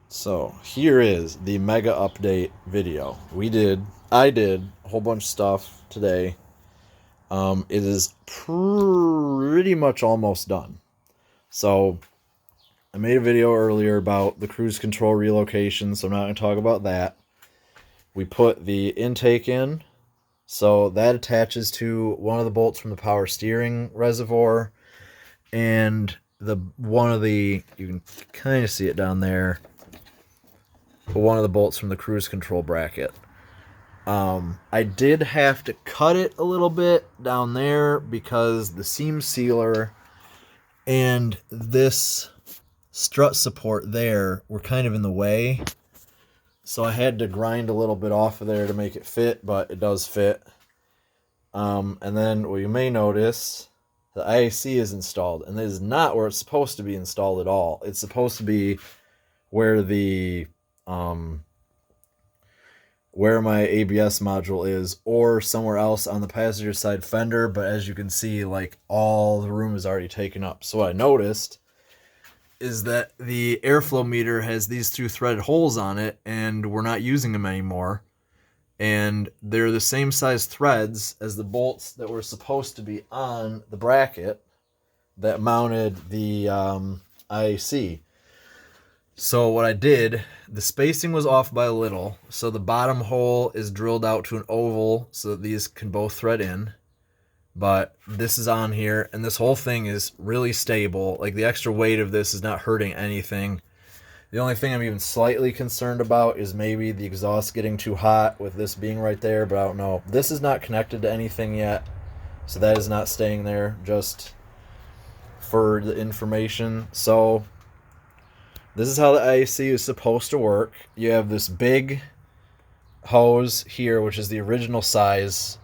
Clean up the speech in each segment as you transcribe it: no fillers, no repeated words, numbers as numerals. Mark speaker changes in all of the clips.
Speaker 1: So here is the mega update video. I did a whole bunch of stuff today. It is pretty much almost done. So I made a video earlier about the cruise control relocation, so I'm not going to talk about that. We put the intake in, so that attaches to one of the bolts from the power steering reservoir, and you can kind of see it down there, one of the bolts from the cruise control bracket. I did have to cut it a little bit down there because the seam sealer and this strut support there were kind of in the way. So I had to grind a little bit off of there to make it fit, but it does fit. And then what you may notice, the IAC is installed, and this is not where it's supposed to be installed at all. It's supposed to be where the where my ABS module is, or somewhere else on the passenger side fender, but as you can see, like, all the room is already taken up. So what I noticed is that the airflow meter has these two threaded holes on it, and we're not using them anymore. And they're the same size threads as the bolts that were supposed to be on the bracket that mounted the IAC. So what I did, the spacing was off by a little, so the bottom hole is drilled out to an oval so that these can both thread in. But this is on here, and this whole thing is really stable. Like, the extra weight of this is not hurting anything. The only thing I'm even slightly concerned about is maybe the exhaust getting too hot with this being right there, but I don't know. This is not connected to anything yet, so that is not staying there, just for the information. So this is how the IAC is supposed to work. You have this big hose here, which is the original size,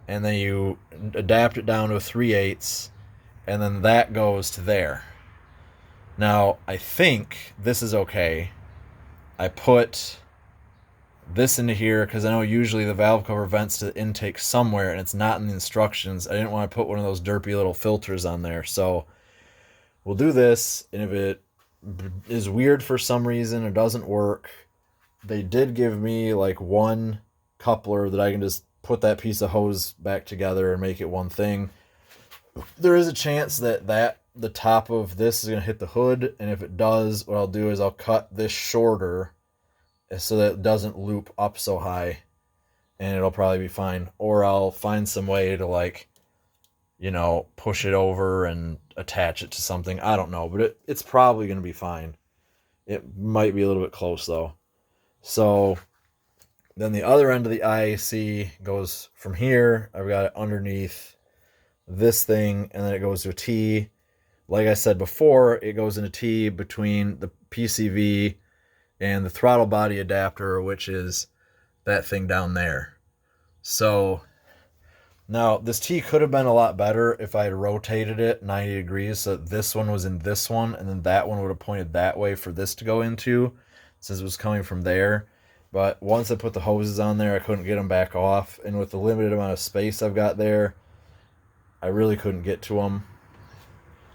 Speaker 1: and then you adapt it down to a 3/8, and then that goes to there. Now, I think this is okay. I put this into here because I know usually the valve cover vents to the intake somewhere, and it's not in the instructions. I didn't want to put one of those derpy little filters on there, so we'll do this, and if it is weird for some reason or doesn't work, they did give me like one coupler that I can just put that piece of hose back together and make it one thing. There is a chance that the top of this is going to hit the hood, and if it does, what I'll do is I'll cut this shorter so that it doesn't loop up so high, and it'll probably be fine. Or I'll find some way to, like, push it over and attach it to something. I don't know, but it's probably going to be fine. It might be a little bit close, though. So then the other end of the IAC goes from here. I've got it underneath this thing, and then it goes to a T. Like I said before, it goes in a T between the PCV and the throttle body adapter, which is that thing down there. So now, this T could have been a lot better if I had rotated it 90 degrees so that this one was in this one, and then that one would have pointed that way for this to go into, since it was coming from there. But once I put the hoses on there, I couldn't get them back off, and with the limited amount of space I've got there, I really couldn't get to them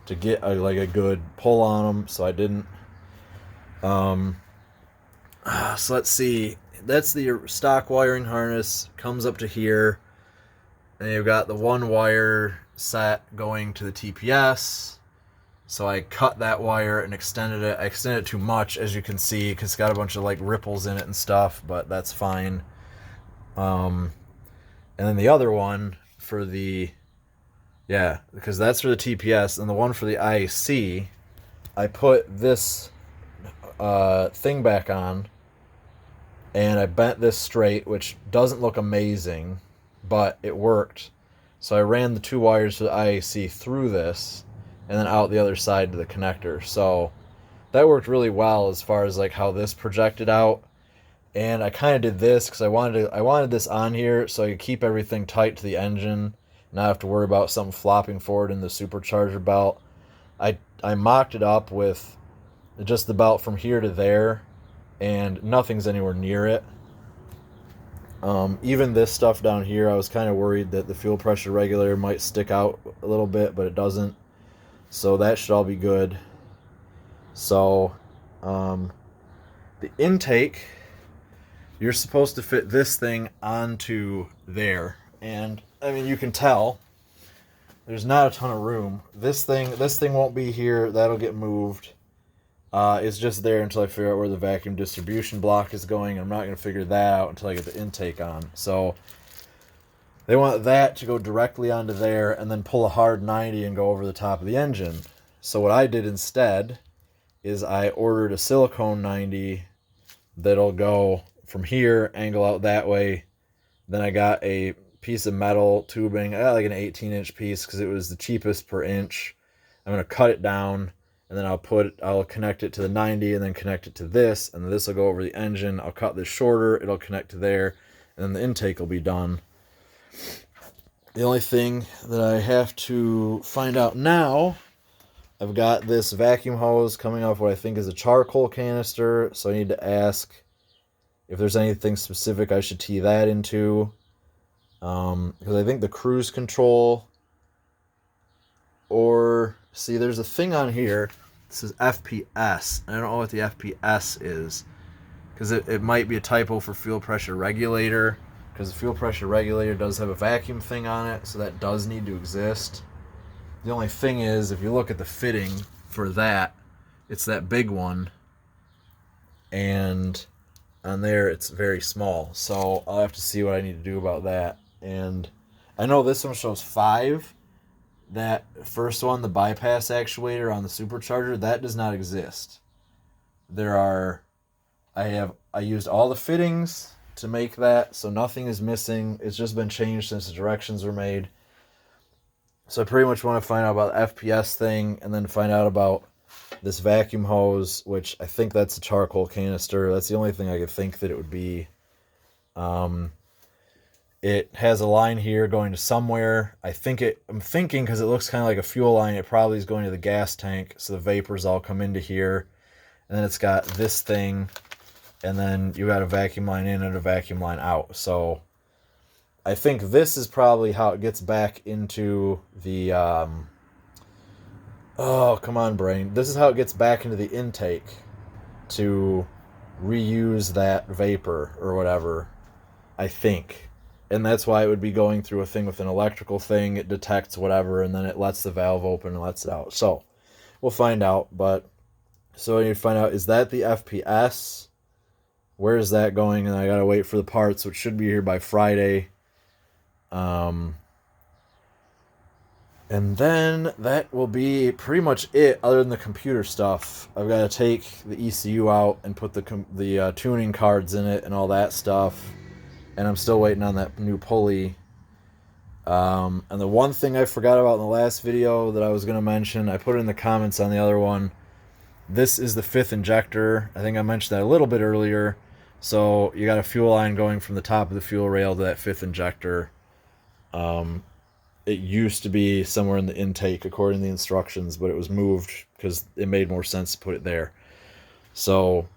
Speaker 1: to get a good pull on them, so I didn't. So let's see. That's the stock wiring harness, comes up to here. And you've got the one wire set going to the TPS. So I cut that wire and extended it. I extended it too much, as you can see, because it's got a bunch of like ripples in it and stuff, but that's fine. And then the other one for the, because that's for the TPS, and the one for the IAC, I put this thing back on, and I bent this straight, which doesn't look amazing, but it worked. So I ran the two wires for the IAC through this and then out the other side to the connector. So that worked really well as far as like how this projected out. And I kind of did this because I wanted this on here so I could keep everything tight to the engine, not have to worry about something flopping forward in the supercharger belt. I mocked it up with just the belt from here to there, and nothing's anywhere near it. Even this stuff down here, I was kind of worried that the fuel pressure regulator might stick out a little bit, but it doesn't. So that should all be good. So The intake, you're supposed to fit this thing onto there. And, I mean, you can tell there's not a ton of room. This thing won't be here. That'll get moved. It's just there until I figure out where the vacuum distribution block is going. I'm not going to figure that out until I get the intake on. So they want that to go directly onto there and then pull a hard 90 and go over the top of the engine. So what I did instead is I ordered a silicone 90 that'll go from here, angle out that way. Then I got a piece of metal tubing. I got like an 18-inch piece because it was the cheapest per inch. I'm going to cut it down, and then I'll connect it to the 90 and then connect it to this, and this will go over the engine. I'll cut this shorter, it'll connect to there, and then the intake will be done. The only thing that I have to find out now, I've got this vacuum hose coming off what I think is a charcoal canister, so I need to ask if there's anything specific I should tee that into. Because I think the cruise control, or see, there's a thing on here. This is FPS. I don't know what the FPS is, because it might be a typo for fuel pressure regulator, because the fuel pressure regulator does have a vacuum thing on it, so that does need to exist. The only thing is, if you look at the fitting for that, it's that big one, and on there it's very small, so I'll have to see what I need to do about that. And I know this one shows 5. That first one, the bypass actuator on the Supercharger, that does not exist. I used all the fittings to make that, so nothing is missing. It's just been changed since the directions were made. So I pretty much want to find out about the FPS thing, and then find out about this vacuum hose, which I think that's a charcoal canister. That's the only thing I could think that it would be. It has a line here going to somewhere. I'm thinking because it looks kind of like a fuel line, it probably is going to the gas tank, so the vapors all come into here. And then it's got this thing, and then you got a vacuum line in and a vacuum line out. So I think this is probably how it gets back into the, oh, come on, brain. This is how it gets back into the intake to reuse that vapor or whatever, I think. And that's why it would be going through a thing with an electrical thing. It detects whatever, and then it lets the valve open and lets it out. So we'll find out. But so I need to find out, is that the FPS? Where is that going? And I got to wait for the parts, which should be here by Friday. And then that will be pretty much it, other than the computer stuff. I've got to take the ECU out and put the tuning cards in it and all that stuff. And I'm still waiting on that new pulley. And the one thing I forgot about in the last video that I was going to mention, I put it in the comments on the other one. This is the 5th injector. I think I mentioned that a little bit earlier. So you got a fuel line going from the top of the fuel rail to that 5th injector. It used to be somewhere in the intake according to the instructions, but it was moved because it made more sense to put it there. So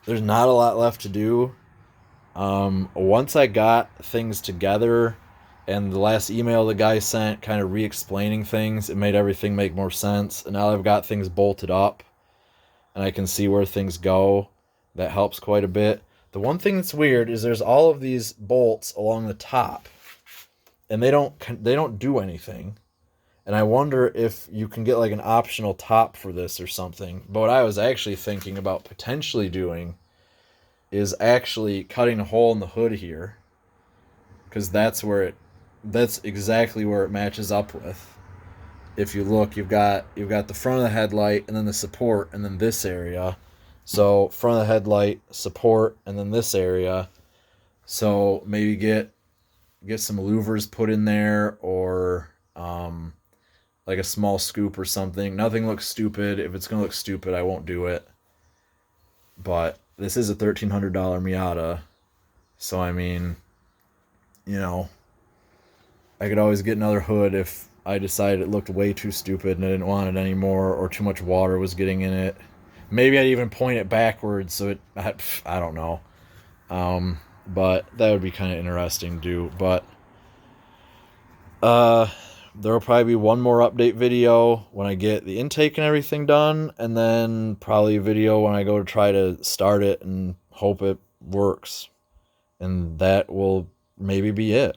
Speaker 1: there's not a lot left to do. Once I got things together, and the last email the guy sent kind of re-explaining things, it made everything make more sense. And now I've got things bolted up, and I can see where things go. That helps quite a bit. The one thing that's weird is there's all of these bolts along the top, and they don't do anything. And I wonder if you can get like an optional top for this or something. But what I was actually thinking about potentially doing is actually cutting a hole in the hood here, because that's exactly where it matches up with. If you look, you've got the front of the headlight, and then the support, and then this area. So front of the headlight, support, and then this area. So maybe get some louvers put in there, or like a small scoop or something. Nothing looks stupid. If it's gonna look stupid, I won't do it. But this is a $1,300 Miata, so I mean, I could always get another hood if I decided it looked way too stupid and I didn't want it anymore, or too much water was getting in it. Maybe I'd even point it backwards, so I don't know. But that would be kind of interesting to do. But there will probably be one more update video when I get the intake and everything done, and then probably a video when I go to try to start it and hope it works. And that will maybe be it.